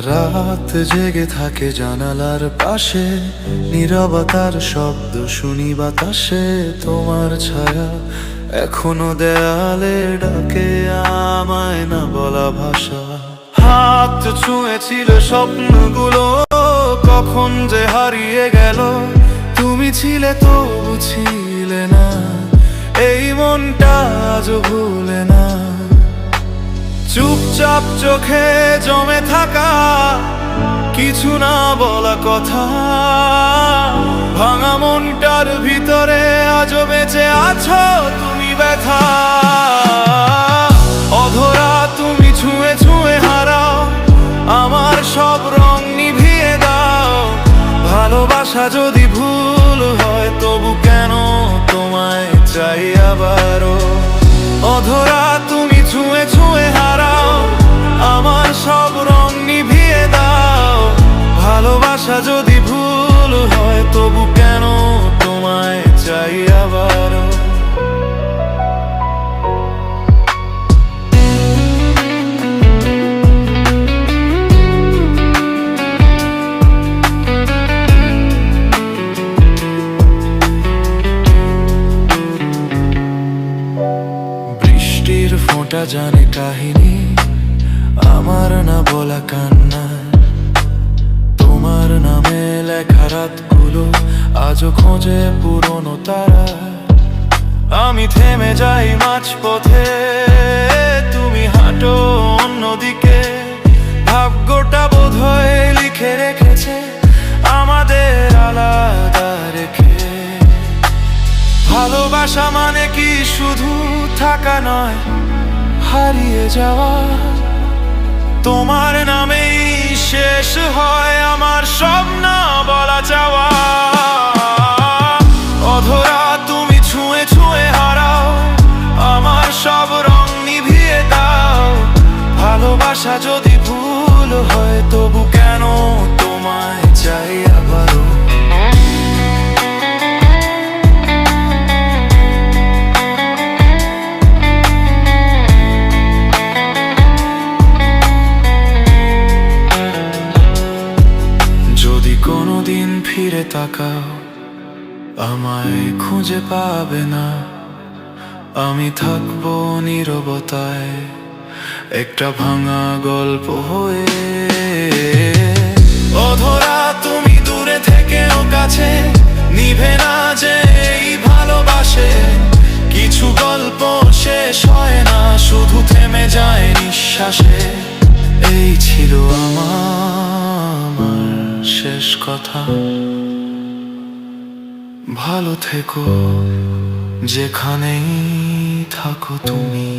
রাত জেগে থাকে জানালার পাশে, নীরবতার শব্দ শুনি বাতাসে। তোমার ছায়া এখনো দেয়ালে ডাকে আমায় না বলা ভাষা। হাত ছুঁয়েছিল স্বপ্নগুলো, কখন যে হারিয়ে গেল। তুমি ছিলে তো ছিলে না, এই মনটা আজও ভুলে না। চুপচাপ চোখে জমে থাকা কিছু না বলা কথা, ভাঙা মনটার ভিতরে আজও বেঁচে আছো তুমি ব্যথা। অধরা তুমি ছুঁয়ে ছুঁয়ে হারাও, আমার সব রং নিভিয়ে দাও। ভালোবাসা যদি ভুল হয় তবু কেন তোমায় চাই আবারও। অধরা তুমি ছুঁয়ে ছুঁয়ে হারাও, আমার সব রং নিভিয়ে দাও। ভালোবাসা যদি ভুল হয় তবু কেন তোমায় চাই আবারও। বৃষ্টির ফোঁটা জানে কাহিনী আমার না বলা কান্না। তোমার নামে লেখা রাতগুলো আজও খোঁজে পুরনো তারা। আমি থেমে যাই মাঝপথে, তুমি হাঁটো অন্যদিকে। ভাগ্যটা বোধহয় লিখে রেখেছে আমাদের আলাদা রেখে। ভালোবাসা মানে কি শুধু থাকা নয়, হারিয়ে যাওয়া। তোমার নামেই শেষ হয় আমার সব না বলা চাওয়া। অধরা তুমি ছুঁয়ে ছুঁয়ে হারাও, আমার সব রং নিভিয়ে দাও। ভালোবাসা যদি ভুল হয় তবু কেন তোমায় চাই আবারও। কোনদিন ফিরে তাকাও, আমায় খুঁজে পাবে না। আমি থাকবো নীরবতায়, একটা ভাঙা গল্প হয়ে। অধরা তুমি দূরে থেকেও কাছে, নিভে না যে এই ভালোবাসে। কিছু গল্প শেষ হয় না, শুধু থেমে যায় নিঃশ্বাসে। এই ছিল আমার শেষ কথা। ভালো থেকো যেখানেই থাকো তুমি।